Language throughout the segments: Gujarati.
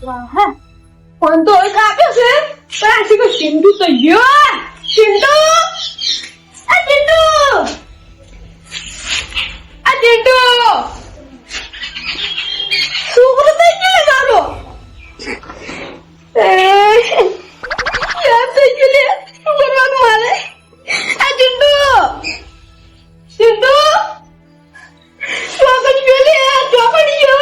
હા ફોન તો એક આપ્યો છે પણ આ શીખો સિંધુ તો યો સિંધુ આ સિંધુ છોકરો થઈ ગયો મારો યાદ થઈ ગયું લે શું કરવાનું મારે આ સિંધુ ચોકડી ગયો લે ચોકડી ગયો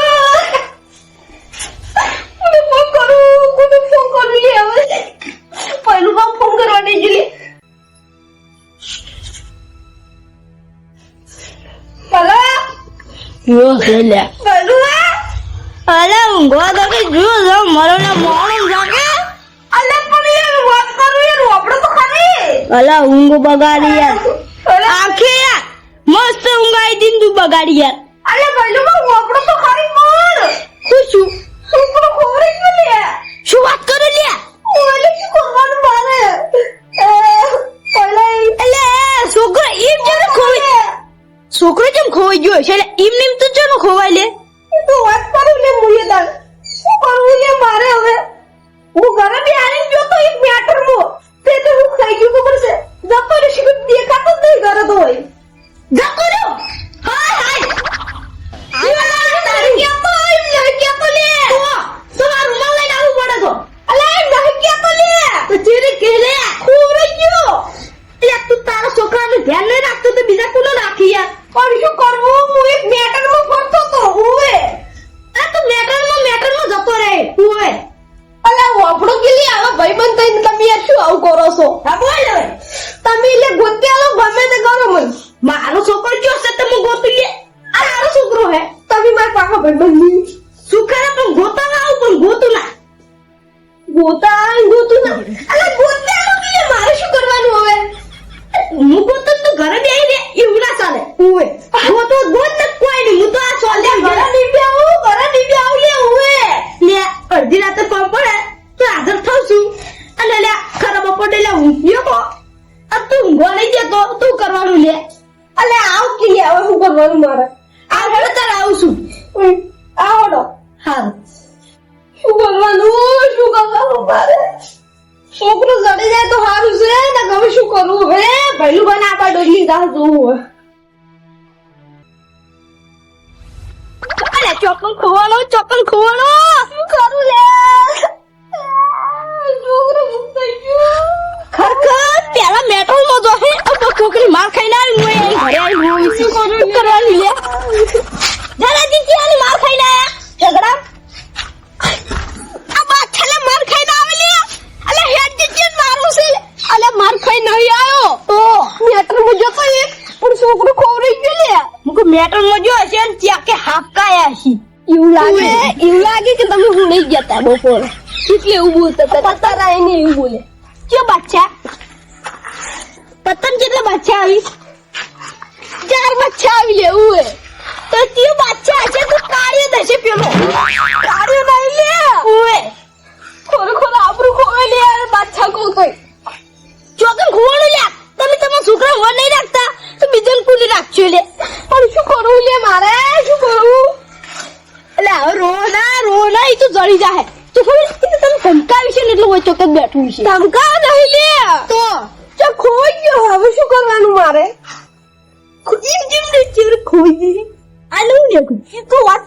કોને ફોન કરું લે હવે પહેલું કામ ફોન કરવાની જ લે યો છે લે પહેલું અરે ઊંઘો તો કે જો જો મારો ના મોણો જાગે અલે પણ યાર વાત કરું યાર આપણે તો ખરી અલા ઊંઘ બગાડી યાર આખે યાર મસ્ત ઊંઘ આઈ દીન તું બગાડી યાર અલે પહેલું કામ આપણે તો ખરી પણ ખુશું છોકરો ખોરે ગયો લે શું વાત કરે લે ઓલે શું કરવાનું મારે પહેલા એટલે છોકરો ઈમ જેમ ખોવાય છોકરો જેમ ખોવાઈ ગયો છે એટલે ઈમ નીમ તો ચનો ખોવાય લે તો વાત કરું લે મુએ દાન શું કરવું લે મારે હવે હું ઘરે બી આવીને જો તો એક મેટર મો તે તો હું ખાઈ ગયું ખબર છે જતો રે શીખ દેખાતો જ નહીં ઘરે તો હોય જતો રહ્યો હાય હાય તારી ક્યાં તો એમ નહીં ક્યાં તો લે તો મારું રૂમાલ લઈને આવવું પડે તો અલે એમ નહીં ક્યાં તો લે તો ચીરે કે લે ખોરાઈ ગયો લે તું તારા છોકરાનું ધ્યાન નહીં રાખતો તો બીજા કોનો રાખી યાર પણ શું કરવું હું એક મેટરમાં ફરતો તો ઓવે આ તો મેટરમાં જતો રહે ઓવે અલા વાપડો કે લે આવા ભાઈબંધ થઈને તમે યાર શું આવું કરો છો હા બોલ હવે તમે લે ગોતે આલો ગમે તે કરો મન મારો છોકરો જો છે તમે ગોતી લે આ મારો છોકરો હે તમે મારા પાકા ભાઈબંધ ની શું કરે પણ ગોતા આવું પણ ગોતું ના અલા ગોતે આલો કે મારે શું કરવાનું હવે હું ગોતો તો ઘરે બેહી દે એવું ના ચાલે ઓવે ગોતો ગોત કોઈ નહીં હું તો આ સોલે ઘરે નહીં બેહું લે ઓવે લે અડધી રાતે કોમ પડે તો હાજર થાઉં છું અને લે ખરાબ પડે લે હું યો આ તું ઊંઘવા નહીં જતો તું કરવાનું લે અલે આવ કે લે હવે શું કરવાનું મારે આ હવે તાર આવું છું આવડો હા શું કરવાનું મારે છોકરો જડી જાય તો સારું છે ને ગમે શું કરવું હવે ભૈલું બને આપા ડોલી રાહ જોવું અરે ચોકન ખોવાનો શું કરું લે છોકરો થઈ ગયો ખરેખર પેલા મેટલ માં જો હે તો છોકરી માર ખાઈને આવી હું ઘરે આવી હું શું કરવાની લે જરા દીદી આની માર ખાઈને આયા ઝઘડા આ બાછલે માર ખાઈને આવે લે અલે હેડ દીદી મારું છે અલે માર ખાઈ નહીં આયો તો મેટર માં જો તો એક પણ છોકરો ખોવરાઈ ગયો લે મુકો મેટર માં જો હશે ને ત્યાં કે હાફકાયા છે એવું લાગે કે તમે હું નહીં જતા બપોરે એટલે એવું બોલતા હતા પત્તા એને એવું બોલે કે બચ્ચા પતંગ કેટલા બચ્ચા આવી 4 બચ્ચા આવી લેવું હે તો તે બચ્ચા હશે તો કાર્ય દશે પેલો કાર્ય નહીં લે ઓએ ખોરો આબરૂ ખોવે લે બચ્ચા કો તો ચોકન ખોવાનું લે તમે તમારા છોકરા વર નહીં રાખતા તો બીજાને કુલી રાખજો લે પણ શું કરું લે મારે શું કરું એટલે હવે રોના ઈ તો જડી જાહે તો ખબર તમે ધમકાવી છે ને એટલે હોય ચોકન બેઠું છે ધમકા નહીં લે તો ચા ખોઈ ગયો હવે શું કરવાનું મારે જીમ ને ચીર ખોઈ ગઈ આલું ને એ તો વાત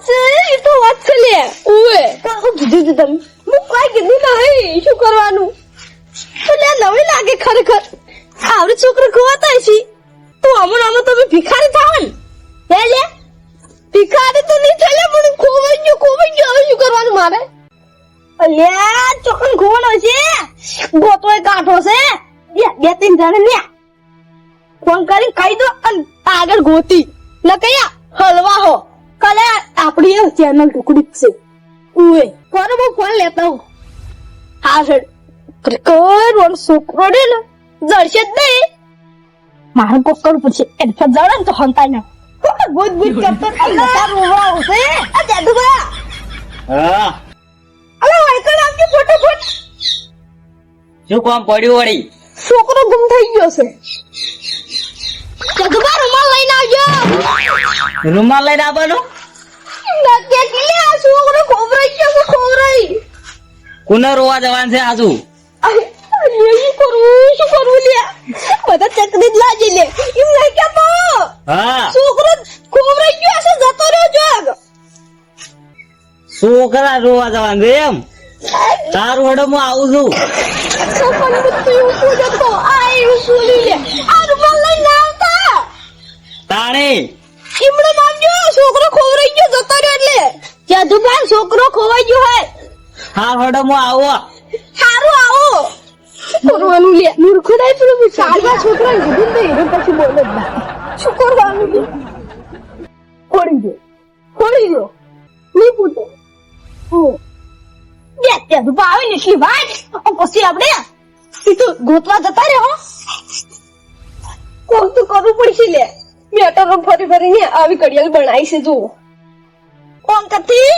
છે લે ઓએ કાકો કીધું તું તમે હું કઈ કીધું નહીં શું કરવાનું તો લે નવી લાગે ખરેખર આવડે છોકરો ખોવાતા છે તો આમાં તમે ભિખારી થાવ ને હે લે ભિખારી તો નહીં ચાલે પણ ખોવાઈ ગયો હવે શું કરવાનું મારે અલ્યા ચોકન ખોવાનો છે ગોતોય કાઠો છે બે ત્રણ જણ ને ફોન કરીને કહી દો અને આગળ ગોતી ન કયા હલવા હો કલે આપણી ચેનલ ટુકડી છે ઉએ બરોબર ફોન લેતા હું હા સર કરવાનું છોકરો ને જડશે જ નહીં મારે કોક કરવું પડશે એને જડે ને તો હંતાય ના ગોત કરતો રોવા આવશે આ જાદુગા હા અલે વાયકલ આપજો ફટાફટ શું કામ પડ્યું વળી છોકરો ગુમ થઈ ગયો છે જગબા રૂમાલ લઈને આવજો રૂમાલ લઈને આવવાનો નકે કે આ છોકરો ખોવરાઈ ગયો છે ખોવરાઈ કોને રોવા જવાનું છે આજુ? શું કરવું લ્યા? બધા ચકરી જ લાજી લે. એમ નહીં કેતો. હા, છોકરો ખોવરાઈ ગયો હશે, જતો રહ્યો જોગ. છોકરા રોવા જવાનું છે એમ? તારું હેડો હું આવું છું. છોકરાને બધું એવું પૂછો તો, આ એવું બોલી લે. આ રૂમાલ લઈને ના આવતા. તાણે એમણે નામજો, છોકરો ખોવરાઈ ગયો, જતો રહ્યો એટલે. જાદુભાઈ, છોકરો ખોવાઈ ગયો હોય. હા હેડો હું આવો. સારું આવો. કરવાનું લે મૂર્ખ નહીં પેલું સારા છોકરા કીધું તો એને પછી બોલે જ ના. શું કરવાનું લે? ખોડી ગયો નહીં પૂછે. ત્યાં તો આવે ને એટલી વાત પછી આપણે એ તો ગોતવા જતા રહે. હો કોક તો કરવું પડશે લે. મેટરો ફરી ફરીને આવી કડિયાલ બનાવી છે. જુઓ કોણ કથી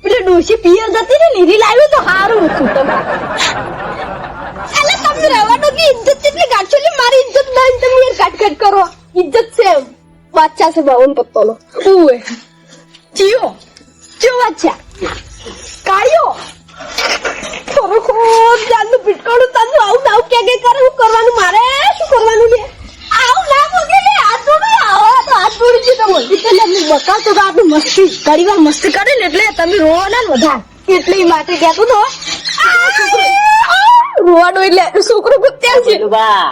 પેલે ડોશી પિયર જતી ને નીરી લાવ્યું તો સારું હતું. તમારે એટલે તમને રહેવાનો કે ઇજ્જત કેટલી કાઢશો? એટલે મારી ઇજ્જત નહીં, તમે યાર કાટ કરો. ઇજ્જત છે એમ બાદશાહ છે 52 પત્તોનો. ઉએ જીઓ જો બાદશાહ કાયો થોડો ખોટ જાનનું પીટકાણું તાનું આવું આવું કે કરે. શું કરવાનું મારે? શું કરવાનું લે? આવું ના મોગે લે. હાથ જોડો. આવો તો હાથ જોડી છે. તમે એટલે બતાવતો તો આપણે મસ્તી ઘણી વાર મસ્તી કરે ને એટલે તમે રોવો ને વધારે એટલી માટે કહેતો તો રોવાનો એટલે છોકરો ગુત્યા છે. બા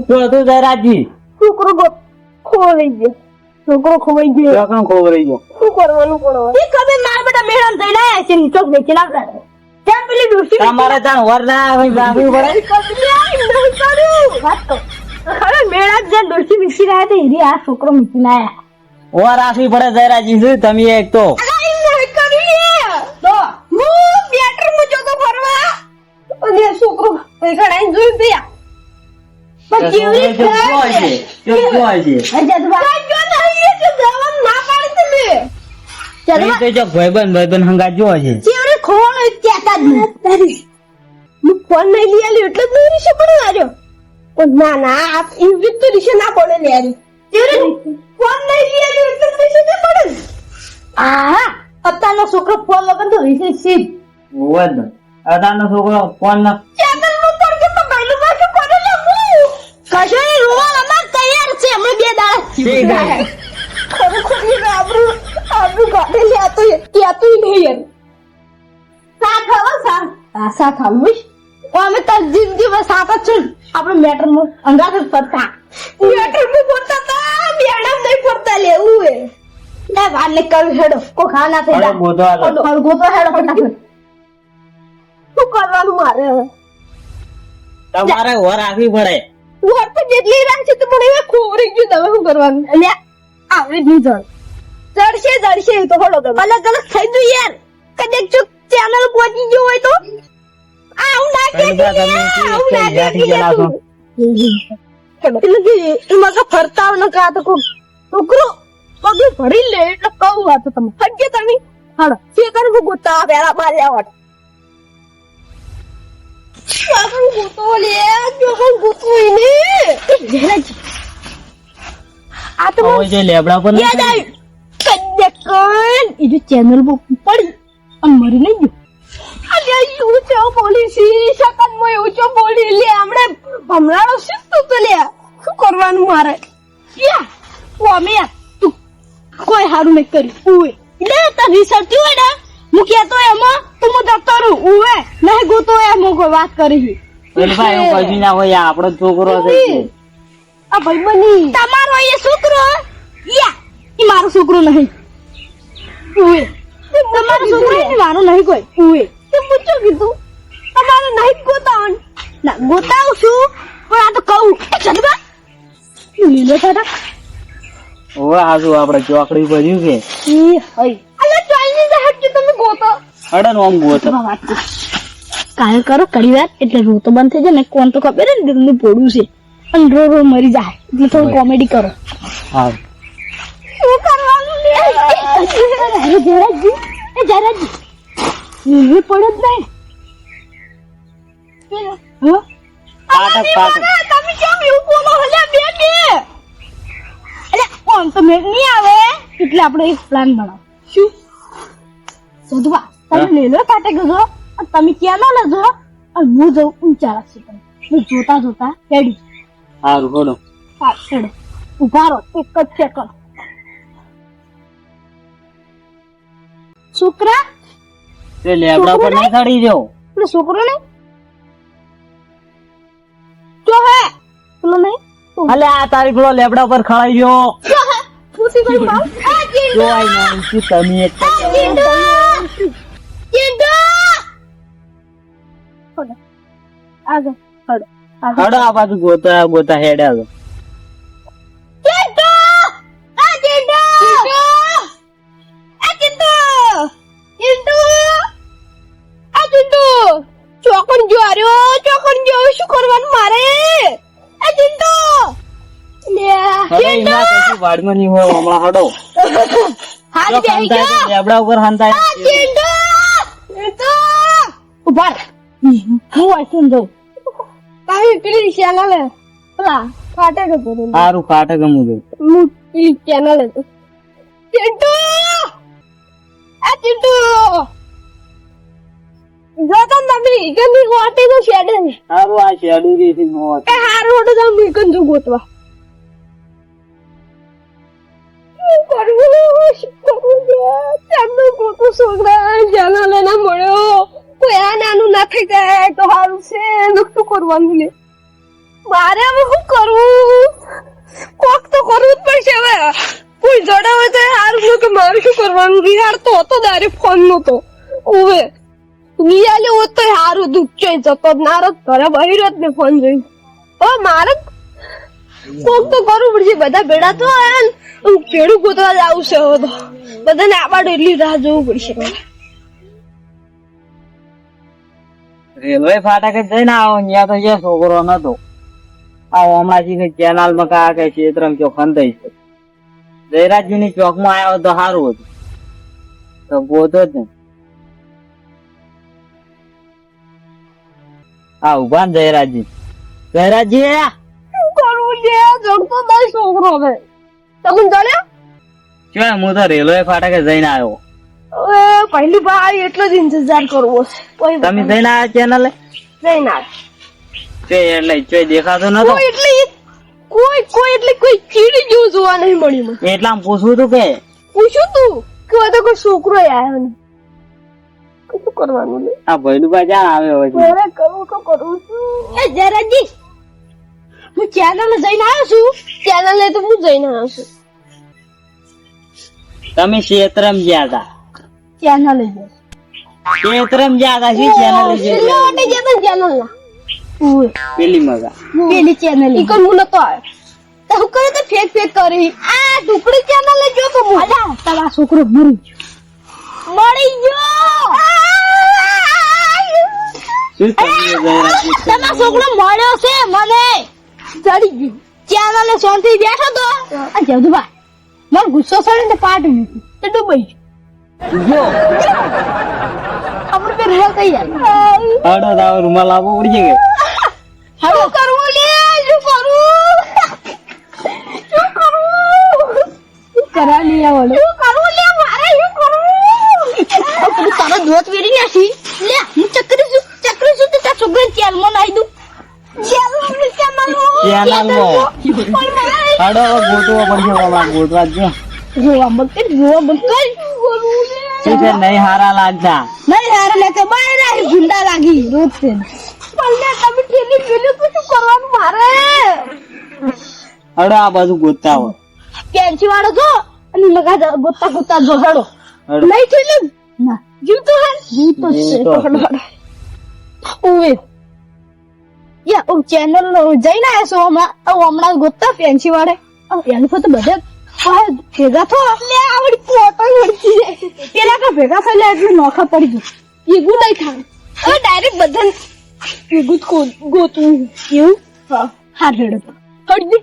તો તું જયરાજજી છોકરો ખોવાઈ ગયો. છોકરો ખોવાઈ ગયો. ચોકણ ખોવરાઈ ગયો. શું કરવાનું પણ એ ખબર મારા બેટા મેળામ થઈને આયા છે. નીચો વેચી લાવતા કેમ પેલી ડોસી તમારે ત્યાં વર ના આવે બાબી પડે. વાત તો ખરે મેળા જે ડોસી મીસી રહ્યા હતા એરી આ છોકરો મીસી લાયા. વર રાખવી પડે જયરાજજી શું તમે એક તો છોકરો જોયું પીયા પછી એવી ના પાડી તમે ભાઈબંધ હંગાત જો છે. ચેવડે ખોવાનો કહેતા જ નથી. હું ફોન નહીં લઈ આવ્યો એટલે જ નહીં રીશે પડે આવ્યો. પણ ના ના આપ એવી તો રીશે ના પડે ને યાર. ચેવડે ફોન નહીં લઈ આવ્યો એટલે જ રીશે ના પડે. હા અત્યારનો છોકરો ફોન વગર તો રીશે છે જ. અતારનો છોકરો ફોન ના ચેનલ નું તડકે તો ગયેલું બાકી કોને લેવું? કશો એ રોવા અમાર તૈયાર છે. હમણાં 2 દાડા ખરેખર એ આબરૂ ગાડી લે તો કેતું નહીં યાર. સાથ આવો સાથ. હા સાથ આવું. અમે તો જિંદગીમાં સાથ જ છે. આપણે મેટરમાં અંગાત જ ફરતા. મેટરમાં ફરતા તા મેડમ નહીં ફરતા લેવું એ વાત ને કરું હેડો કો ખાના થઈ જા. ગોતો હેડો ફટાફટ. શું કરવાનું મારે હવે? તમારે વર રાખવી પડે. વર તો જેટલી રાખશે તો મને હવે ખોવરી ગયું. તમે શું કરવાનું? એટલે આવડી જ નહીં જડશે તો હળો તમે અલગ અલગ થઈ ગયું યાર. કદાચ જો ચેનલ પહોંચી ગયો હોય તો આવું ના કે એમાં તો ફરતા ન કા તો છોકરો પગે ભરી લે એટલે કહું વાત તમે હજે તમે હાડો જે કરવું ગોતા પેલા માર્યા હોત ગોતો લે જો ગોતો ને આ તો જે લેબડા પર યાદ આવ્યું એ જો ચેનલ પર પડી અને મરી નહીં ગયો. અલ્યા એવું છે પોલીસી શકન મો એવું છે બોલી લે હમણે ભમરાડો શીખતો તો લે શું કરવાનું મારે યા ઓ અમે તું કોઈ હારું નહીં કર્યું ઉએ લે તા રિસર્ચ હોય ને હું કહેતો એમાં તો હું જતો રહું ઉએ નહીં ગોતો એમ કોઈ વાત કરી ભાઈ એવું કઈ ના હોય આપણો છોકરો છે. આ ભાઈ બની તમારો એ છોકરો યા ઈ મારો છોકરો નહીં ઉએ તમારો છોકરો ને મારો નહીં કોઈ ઉએ તે પૂછો કીધું તમારે નહીં ગોતાવણ ના ગોતાવું છું પણ આ તો કહું ચડવા લીલો થતા ઓવે આજુ આપણે ચોકડી ભર્યું કે ઈ હઈ અલે ચાઈનીઝ હટ તમે ગોતો અડન ઓમ ગોત વાત કાય કરો કડી વાત એટલે રો તો બંધ થઈ જાય ને કોણ તો ખબર ને દિલનું પોડું છે અને રો મરી જાય એટલે થોડું કોમેડી કરો. હા શું કરવાનું લે જરાજી એ પડે જ નહીં. પાટક તમે કેમ એવું બોલો હલ્યા બે અલે કોણ તો મેં નહીં આવે એટલે આપણે એક પ્લાન બનાવો. શું શોધવા તમે લે લો કાટે ગયો તમે ચેનલ જો અને હું જઉં ઊંચા રાખશું તમે જોતા જોતા હેડી સારું હડો હા હેડો ઉભા રહો એક જ સેકન્ડ છોકરા તે લેબડા પર નહીં ચડી જાઓ પેલો છોકરો નહીં જો હે પેલો નહીં અલે આ તારી પેલો લેબડા પર ખડાઈ ગયો જો હે પૂછી કોઈ બાપ આ જો આઈ નામ છે તમે એક ચીંડો આગળ હડો હડો આ બાજુ ગોતા ગોતા હેડે આવે ચીંડો આ ચીંડો આ ચીંડો ચીંડો આ ચીંડો ચોકન જો આર્યો ચોકન જો શું કરવાનું મારે આ ચીંડો લે હવે એના કશું વાડમાં નહીં હોય હમણાં હડો હાથ જો બેહી ખાનતા ગયો લેબડા ઉપર ખાનતા આ ચીંડો ચીંડો ઉભા રહે. હું વાંચીને જાઉં તારી પેલી ચેનલ પેલા ફાટે કે બોલું સારું કાટે ગમું છું હું પેલી ચેનલ ચીંટુ આ ચીંટુ જો તમ તમે ઈકની વાટી તો શેડે ને સારું આ શેડુરી થી મોત એ હારું હોતો તમ ઈકન જો ગોતવા ચેનલ એના મળ્યો કોઈ આ નાનું ના થઈ જાય તો સારું છે શું કરવાનું લે મારે હવે શું કરવું કોક તો કરવું જ પડશે હવે કોઈ જડાવે તો સારું કે મારે શું કરવાનું રિહાર તો હતો દારે ફોન નતો ઓવે નિયાલે હોત તો સારું દુઃખ જોઈ જતો નારો ઘરે બહિરો જ ને ફોન જોઈ ઓ મારે કોક તો કરવું પડશે બધા ભેડા તો ભેડું ગોતવા જ આવશે હવે તો બધાને આબાડો એટલી રાહ જોવું પડશે રેલવે ફાટક જ જઈને આવો ત્યાં તો જે છોકરો નતો આવો હમણાં કેનાલ માં કા કે ક્ષેત્રમ ચોક ખંધાઈ છે જયરાજજી ની ચોક માં આવ્યો તો સારું હતું તો ગોતો જ ને હા ઉભા ને જયરાજજી જયરાજજી શું કરવું લે જડતો નહીં છોકરો હવે તમે જડ્યો શું હું તો રેલવે ફાટકે જઈને આવ્યો પહેલી ભાઈ એટલો જ ઇંતજાર કરવો છે તમે જઈને આવ્યા ચેનલ જઈને એટલે ચોય દેખાતો નતો કોઈ એટલે કોઈ ચીડી જેવું જોવા નહીં મળ્યું મને એટલા પૂછવું તું કે પૂછ્યું તું કે હવે તો કોઈ છોકરો આવ્યો નહીં શું કરવાનું લે આ ભૈલુભાઈ ક્યાં આવ્યો હોય મારે કરવું તો કરું છું એ જરાજી હું ચેનલ જઈને આવ્યો છું ચેનલ તો હું જઈને આવ્યો છું તમે ક્ષેત્રમ ગયા હતા ચેનલ ક્ષેત્રમ ગયા હતા શું ચેનલ માટે જતો ચેનલ ના પેલી મગા પેલી ચેનલ ઈ કોણ હું નતો આવ્યો તો હું કરે તો ફેક કરી આ ટુકડી ચેનલ જો તો હું અલા તારા છોકરો મરી ગયો શું થયું જયરાજજી? તમારો છોકરો મળ્યો છે મને ચડી ગયું ચેનલે શાંતિ બેઠો તો આ જદુબા મને ગુસ્સો સડે ને પાટ મૂકી તો ડૂબાઈ જો આપણે બે રેલ કઈ જાય હડો તાવ રૂમાલ આપવો પડી ગયો શું કરવું લે શું કરા લે આવડે શું કરવું લે મારે શું કરવું તારા દોત વેરી નાખી લે હું ચક્રી છું તો તાર છોકરા ચેલમાં નાઈ દઉં ચેલમાં હડો ગોતવો પડશે બાબા ગોતવા જ જો જોવા મત શું છે નહીં હારા લાગતા નહીં હારે લે કે બાય ના ગુંડા લાગી રોજ છે પલ્લે તમે ઠેલી પેલું શું કરવાનું મારે હડો આ બધું ગોતતા હોય કેન્સી વાળો છો અને લગા ગોતા જોગાડો હડો નહીં ઠેલી ના જીવ તો હે જીવ તો જીવ તો છે ઓએ યા ઓ ચેનલ જઈને આવ્યા છો હમણાં ગોતા ફેન્સી વાળે એની ફોટો બધે ભેગા થો એટલે આવડી ફોટો વળતી પેલા કા ભેગા થયેલા એટલે નોખા પડી ગયું ભેગું નહીં થાય હવે ડાયરેક્ટ બધાને ભેગું જ ગોતું એવું હા હાર હેડો હળદી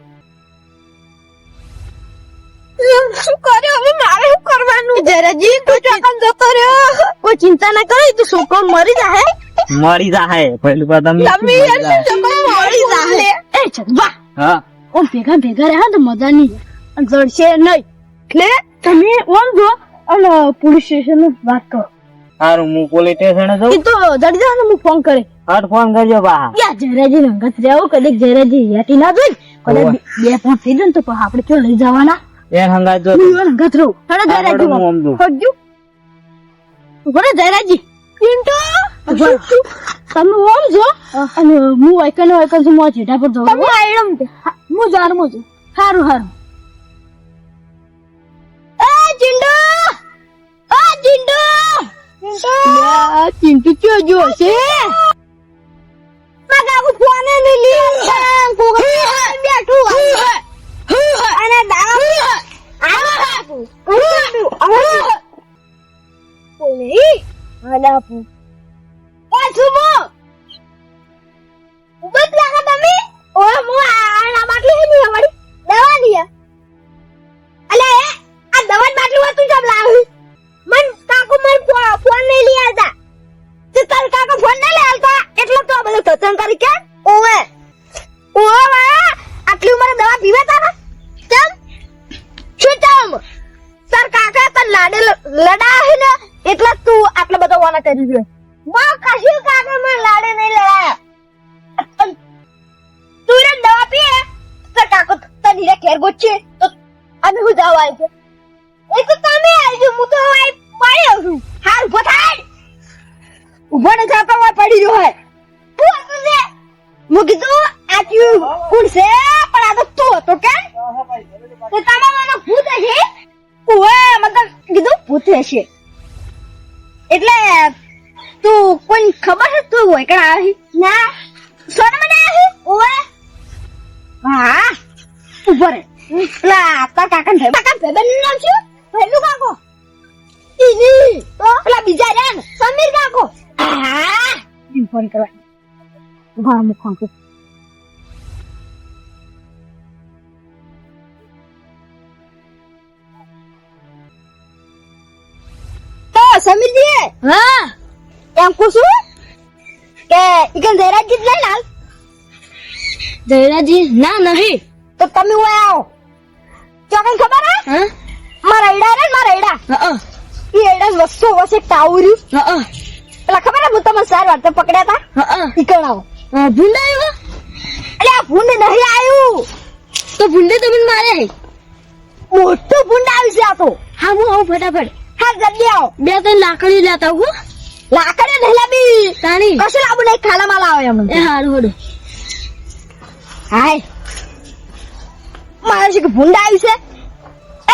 શું કર્યો હવે મારે શું કરવાનું જરાજી તું ચોકન જતો રહ્યો કોઈ ચિંતા ના કરો તું છોકરો મરી જાય મરી જાહે પેલું પા તમે તમે મરી જાય એ જગવા હા ઓમ ભેગા રહ્યા તો મજા નહીં જડશે નહીં એટલે તમે ઓમ જો અને પોલીસ સ્ટેશન વાત કરો સારું હું પોલીસ સ્ટેશને એ જઉં તો જડી જાવ ને હું ફોન કરે હટ ફોન કરજો બા યા જયરાજી રંગત રહેવું કદીક જયરાજી હેટી ના જોઈ કદાચ ઓવે. બે ફોન થઈ જાય ને તો પછી આપણે ચો લઈ જવાના એ હંગાત જો હું એવા રંગત રહું હડો હા, જયરાજી હડો, હું સમજુ. હટજો ઉભો જયરાજી પિન્ટુ તમે ઓમ જો અને હું વાયકન થી મો જેઠા પર જાઉં તમે આઈડમ તે હું જાણું છું હારું હારું એ ચિંડુ આ ચિંડુ ચિંટુ ક્યાં જો છે મારા કો ફોન ને લી કો બેઠું અને દાવા ઓય આલાપુ ઓ સુમો ઉબત લાગા તમે ઓ મુ આ બાટલી હે ની અમારી દવા દિયા અલે આ દવા બાટલી વા તું જબ લાવી મન કાકો મન ફોન નહીં લઈ આવતા તે તાર કાકો ફોન નહીં લઈ આવતા એટલે તો બધું તતન કરી કે ઓવે ઓવે આટલી ઉંમરે દવા પીવે તા ને કેમ શું ચામ તાર કાકા તને લાડે લડા હે ને એટલે તું આટલો બધો વાના કરી રહ્યો બા કશું કાકા મને લાડે નહીં લડાયા તું રે દવા પીએ તો કાકો તને ઘેર ગોચે તો અમે હું જવા આવી છે એ તો તમે આવજો હું તો આઈ પાડ્યો છું હાર ઉભો થાય ઉભો ન થતો હોય પડી રહ્યો હોય તું હતું છે હું કીધું આચ્યું કોણ છે પણ આ તો તું હતો કેમ તો તમે મને ભૂત હશે ઓએ મતલબ કીધું ભૂત હશે એટલે તું કોઈ ખબર છે તું હોય કણ આવી ના સોન મને આવી ઓએ હા ઉભો રે પેલા તાર કાકા ને કાકા ભાઈબંધ નામ છે પહેલું કાકો ઈજી તો પેલા બીજા રે ને સમીર કાકો હા ફોન કરવા ઘર મુખો કે તો સમીરજી હા એમ પૂછું કે ઈકન જયરાજી લઈ લાલ જયરાજી ના નહીં તો તમે ઓય આવો ચોકન ખબર હે હા મારા એડા રે મારા એડા હા ઈ એડા વસ્તુ વસે ટાવરી હા પેલા ખબર હે હું તમને સાર વાર તો પકડ્યા તા હા ઈકણ આવો ભૂંડ આવ્યો અલે આ ભૂંડ નહીં આવ્યું તો ભૂંડે તમે મારે હે મોટો ભૂંડ આવી છે આ તો હા હું આવું ફટાફટ હા જલ્દી આવો બે ત્રણ લાકડી લેતા હું લાકડી નહીં લાવી તાણી કશું લાવું નહીં ખાલા માલ આવે એમ એ હારું હોડો હાય મારે છે કે ભૂંડ આવી છે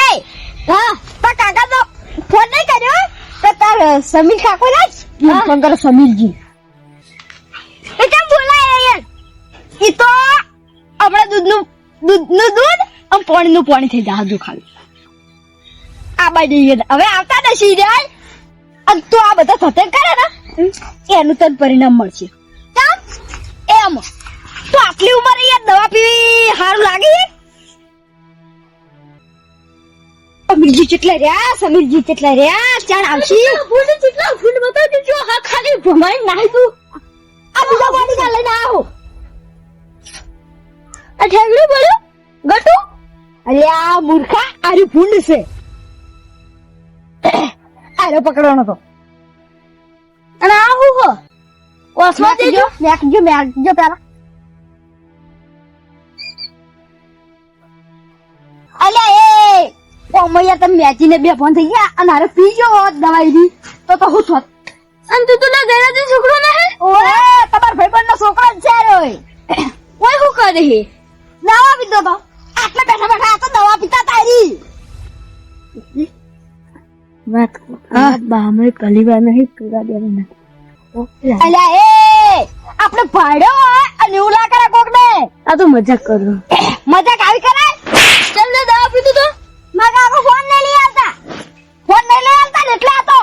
એ હા તા કાકા તો ફોન નહીં કર્યો તો તાર સમીર કાકો ને ફોન કરો સમીરજી એ કેમ બોલાય યાર ઈ તો આપણા દૂધ અને પાણીનું પાણી થઈ જાય હજુ ખાલી આ બાજુ હવે આવતા નથી રે અને તું આ બધા થતે કરે ને એનું તને પરિણામ મળશે કેમ એમ તો આટલી ઉંમરે યાર દવા પીવી સારું લાગે સમીરજી કેટલા રહ્યા ચાણ આવશે ફૂડ કેટલા ફૂડ બતાવ દેજો હા ખાલી ભમાઈ નાહી તું આ બીજા બોડી કા લઈને આવો આ ઠેગડું બોલ્યો ગટુ અરે આ મૂર્ખા આરી ફૂંડ છે આરે પકડવાનો તો અને આ હું હો ઓસમાં દેજો મેકજો પેલા અલ્યા એ ઓ મૈયા તમે મેચીને બે ફોન થઈ ગયા અને હારે પીજો દવાઈ દી તો હું થોત અને તું તો ના ગેરાજી છોકરો ના હે ઓએ તમાર ભાઈબંધ નો છોકરો જ છે રે ઓય હું કરે હે દવા પીતો તો આટલે બેઠા બેઠા આ તો દવા પીતા તારી વાત આ બામે કલીવા નહીં પૂરા દેવાના અલ્યા એ આપણે ભાડ્યો અને ઉલા કરે કોક ને આ તો મજાક કરું મજાક આવી કરાય ચલ ને દવા પીતો તો મારા કાકો ફોન નહીં લઈ આવતા ને એટલે આ તો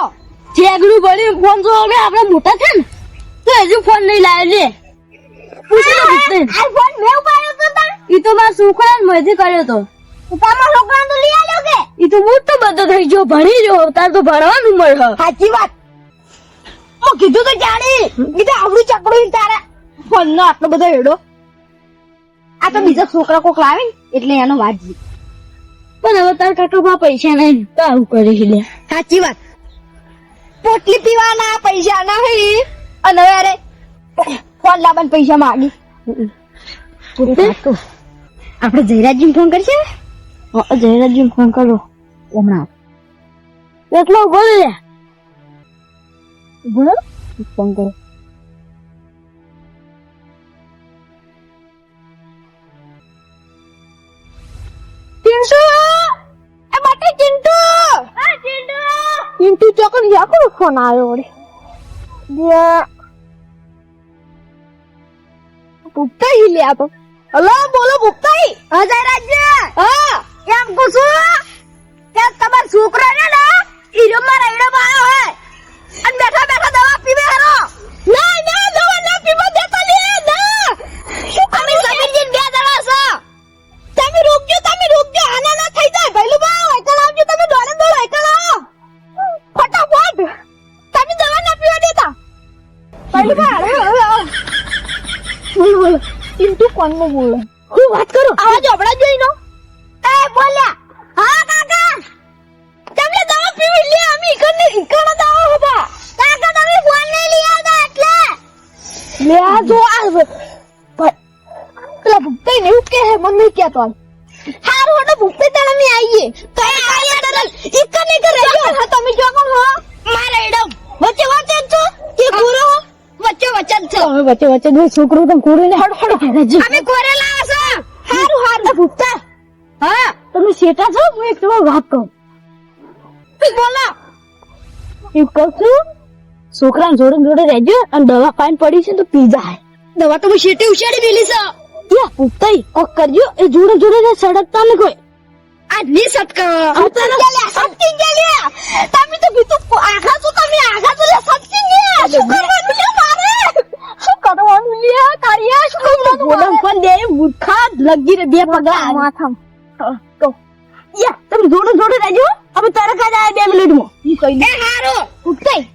જેગડું ભરી ફોન જો હવે આપણે મોટા છે ને તો હજુ ફોન નહીં લાવ્યો લે પૂછી તો પૂછતે આ ફોન મેં ઉપાડ્યો તો તા ઈ તો મારા છોકરાને મજે કર્યો તો તમારા છોકરાને તો લઈ આવ્યો કે ઈ તો મોટો બધો થઈ ગયો ભણી જો તાર તો ભણવાનું મળે સાચી વાત હું કીધું તો જાણી કીધું આવડું ચકડું તારા ફોન નો આટલો બધો હેડો આ તો બીજા છોકરા કોક લાવે એટલે એનો વાજી પણ હવે તાર કાકા પૈસા નહીં તો આવું કરી લે સાચી વાત પોટલી પીવાના પૈસા નહીં અને હવે અરે ફોન લાવવાના પૈસા માંગી આપણે જયરાજજી ફોન કરશે જયરાજજી ફોન કરો હમણાં એટલો બોલ બોલો ફોન કરો ચિંટુ એ બાટે ચિંટુ હા ચિંટુ ચોકન યાકો ફોન આવ્યો રે ભૂપતાઈ લે આ તો હલો બોલો ભૂપતાઈ હા જયરાજજી હા એમ પૂછું કે તમાર છોકરો ને ઈરો માં રઈડો આવ્યો હે અને બેઠા બેઠા દવા પીવે હરો ના ના દવા ના પીવા દેતા લે ના શું તમે સમીરજી બે દડા છો તમે રોકજો આના ના થઈ જાય ભઈલું બા એકલ આવજો તમે દોડે એકલ આવો ફટાફટ તમે દવા ના પીવા દેતા ભઈલું બા બોલ ચિંટુ કોણ નો બોલે હું વાત કરું આવાજ અબડા જોઈનો એ બોલ્યા હા કાકા તમને દવા પીવી લે અમે ઈકણ દવા હોબા કાકા તમે ફોન નહીં લઈ આવતા એટલે લે આ જો આ પેલા ભૂખતે ને એવું કે હે મને નહીં કહેતો હારું હટો ભૂખતે તને મે આવીએ તો આયા તરલ ઈકણ નહીં કરે જો તમે જો કોણ હો મારે એડમ વચ્ચે છો કે પૂરો વચ્ચે જ છો વચ્ચે દો છોકરો તો કોરેને હડ અમે કોરે લાવા છો હારું ભૂખતા હા તમે શેટા છો હું એક તમારી વાત કહું બોલો એક કહું છું છોકરા જોડે રહેજો અને દવા પાણી પડી છે તો પી જાય દવા તો હું શેટે ઉછાડી મેલી છે યા પૂછતાઈ કોક કરજો એ જોડે ને સડકતા ને કોઈ આજ ની સટકા સટકી ગયા તમે તો કીધું આખા છો તમે આખા છો સટકી ગયા શું કરવાનું લે મારે શું કરવાનું લે કાર્યા શું કરવાનું બોલમ પણ દે મૂર્ખા લગી રે બે પગલા માથામ તો યા તમે જોડે રહેજો હવે તરત જ આયા 2 મિનિટમાં ઈ કહી દે હારો ઉઠતાઈ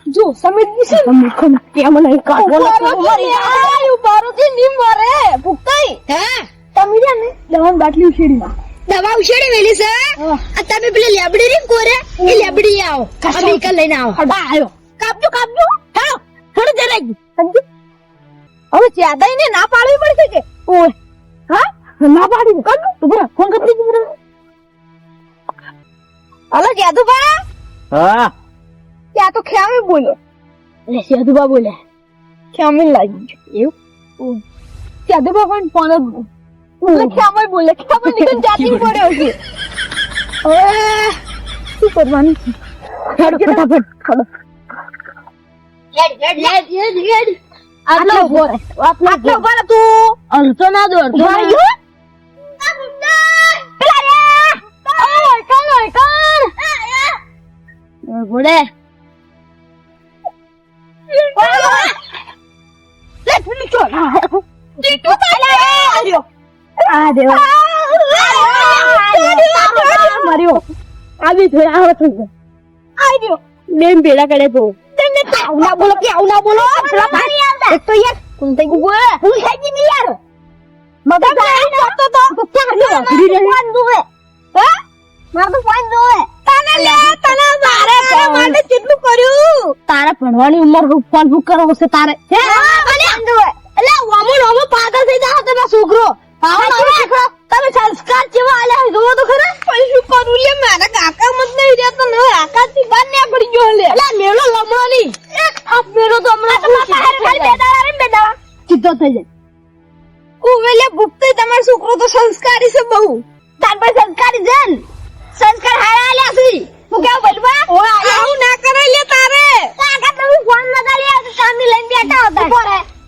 જો સમજી છે મૂર્ખો કેમ નહીં કાઢો બારો થી ની મરે ઉઠતાઈ હા તમે ને દવાની બાટલી ઉછેડી દવા ઉછેડી વેલી છે આ તમે પેલી લેબડી રી કોરે એ લેબડી આવો અમે ઈકલ લઈને આવો હડા આયો કાપજો હા થોડું જરાઈ સમજી હવે જ્યાદાઈ ને ના પાડવી પડશે કે ઓય હા ના પાડી કાઢ તું ફોન કરી દીધું હલો જાદુબા હા ત્યાં તો ખ્યામી બોલો લે જાદુબા બોલે ખ્યામી લાગી એવું જાદુબા પણ ફોન જ ખ્યામી બોલે ખ્યામી નીકળ જાતી પડ્યો છે હવે શું કરવાનું ફટાફટ ખડો હેડ આટલો બોરે તું અલતો ના દોડ બોલે બેન ભેડા કરે તો આવું ના બોલો એક તો યાર કોણ થઈ ગયું બોલે હું થઈ ગઈ યાર મગજ તો મારે તો ફોન જોવે મારે કેટલું કર્યું તારે ભણવાની ઉંમર ફોન બુક કરવો છે તારે એટલે ઓમો પાગલ થઈ જાવ તમે છોકરો તમે સંસ્કાર કેવા આલ્યા જોવો તો ખરા પછી શું કરું લે મારા કાકા મત નહીં રહેતો ને આકાશથી બહાર ને પડી ગયો લે એટલે મેળો લમણો નહીં આ મેળો તો હમણાં બેદારા સીધો થઈ જાય કુવેલે ભૂખતે તમારો છોકરો તો સંસ્કારી છે બહુ તાર પાસે સંસ્કારી છે ને સંસ્કાર હારા આલ્યા છે તું કેવું બોલવા આવું ના કરે લે તારે કાકા તમે ફોન નતા લે સામે લઈને બેઠા હતા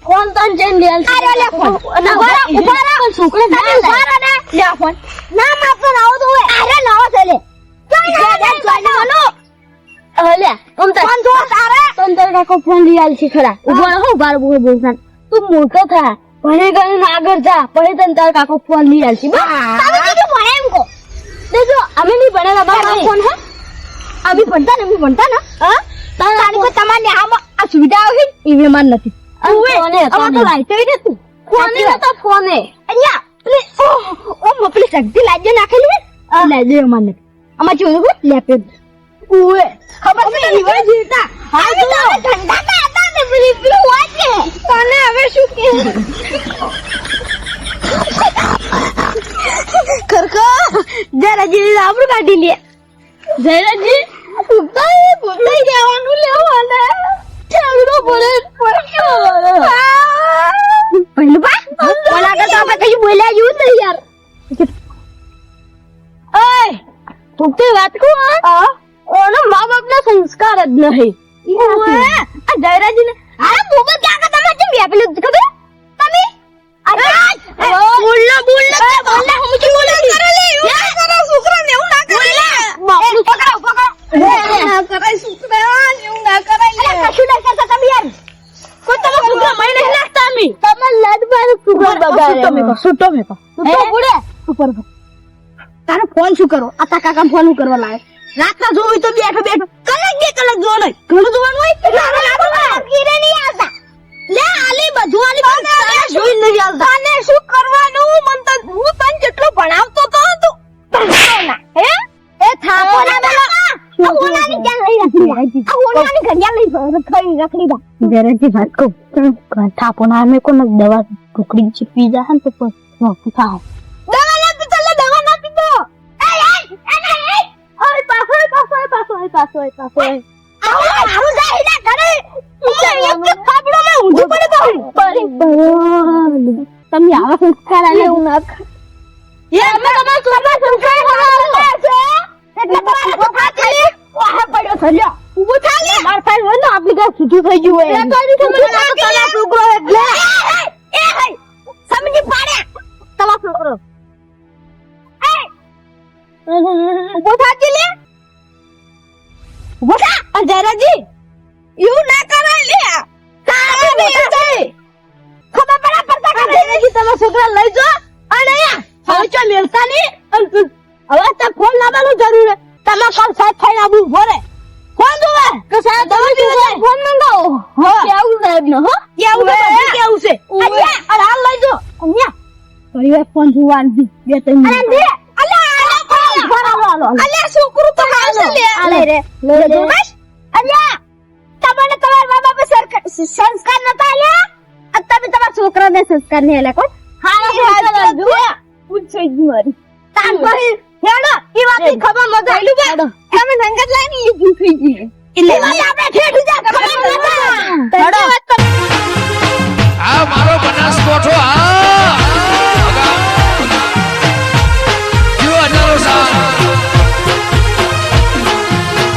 ફોન તન જઈને લે અરે લે ફોન ઉભારા છોકરો ના લે ફોન ના માપો આવો તો અરે લાવો છે લે અલે ફોન જો તારે તંદર કાકો ફોન લઈ આલ છે ખરા ઉભા હો બાર બોલતા તું મોટો થા ભણે ગણે આગળ જા પછી તને તાર કાકો ફોન લઈ આલ છે તમે કીધું ભણે એમ કો દેજો અમે નહીં ભણેલા બાબા ફોન હે અમે ભણતા ને હા તારી કોઈ તમારે આમાં આ સુવિધા આવી એ વેમાન નથી ફોને તો લાઈટ આવી તું ફોને તો ફોને અહીંયા ઓ મપલી શક્તિ લાજે નાખેલી લાજે વેમાન નથી આમાં જોયું લેપે ઉવે ખબર છે ઈવા જીતા હા તો ઠંડા કા હતા ને પેલું વાજે તને હવે શું કે ખરકો જયરાજી આબરૂ કાઢી લે જયરાજી ભૂતાઈ જવાનું લેવાને ઠેગડો બોલે પહેલું બા ઓલા કે તો આપણે કઈ બોલ્યા જેવું નહીં યાર ઓય ભૂખતી વાત કો હા ઓનો મા બાપના સંસ્કાર જ નહીં આ જયરાજીને આ ભૂખ ક્યાં કા તમે કેમ બેપેલું ખબર તમે બોલના હું બોલે કરે લે કરે છોકરા ને એવું ના કરે બાપનું પકડો ના કરે છોકરા એવું ના કરાય લે કશું ના કરતા તમે યાર કોઈ તમે છોકરા મય નહીં નાખતા અમે તમે લડ બાર છોકરા બગાડે સુટો મે કો બુડે ઉપર તારો ફોન શું કરો આ તા કાકા ફોન કરવા લાગે રાતના જોઈ તો બેઠો કલાક જો નહીં ઘણું જોવાનું હોય ગીરે નહીં આવતા લે આલી બધું આલી જોઈ નહીં આવતા અને શું કરવાનું મન તો હું તને જેટલો ભણાવતો તો તું ભણતો ના હે એ થાપો ના બેલા આ હોનાની ક્યાં લઈ રાખી આ હોનાની ઘડિયા લઈ ખરી રાખી દા જરેજી વાત કો થાપો ના મે કોને દવા ટુકડી છે પી જા હન તો નો થાવ દવા ના પી તો લે દવા ના પી તો એ ઓય પાસો આવું જાય ના કરે એક થાપડો મે ઊંધું પડે તમે આવા સંસ્કાર આલે હું ના એ અમે તમારા છોકરા સંસ્કાર હરાવો છે એટલે તમારા ઉભા થાલે ઓહે પડ્યો થલ્યો ઉભો થાલે માર થાય હોય ને આપણી ગામ સુધું થઈ ગયું હોય એ કાજી તમને તારા છોકરો એટલે એ હઈ સમજી પાડે તમારો છોકરો એ ઉભો થાજી લે ઉભો થા જયરાજી એવું ના કરાય લે તારે નહીં થાય ખબર પડા પડતા કરે જયરાજી તમારા છોકરા લઈ જો અને હવે ચો મેલતા ની હવે તો ફોન લાવવાનું જરૂર છે તમાર કાલ સાથ થઈને આબુ ભરે ફોન જોવે કે સાહેબ દવા જોવે ફોન મંગાવો હો કેવું સાહેબ ને હો કેવું છે અહીંયા અરે હાલ લઈ જો અહીંયા પરિવાર ફોન જોવાનું બે ત્રણ અરે દે અલ્યા છોકરું તો આવશે લે આલે રે લે બસ અલ્યા તમને તમારા મા બાપે સંસ્કાર નતા આલ્યા અને તમે તમારા છોકરાને સંસ્કાર નહીં આલ્યા કોણ હા જો પૂછઈ ગઈ મારી તાન કહી હેડો ઈ વાતની ખબર મત આઈલું બે તમે સંગત લાઈની ઈ ભૂખી ગઈ એટલે આપણે ઠેઠ જા ખબર નતા હેડો